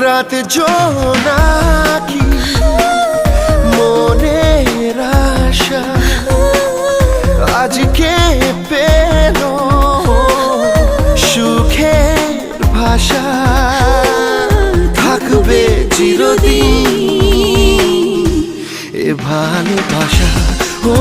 রাত জোনাকি মনের আশা আজকে পেল সুখের ভাষা, থাকবে চিরদিন এ ভালোবাসা। ও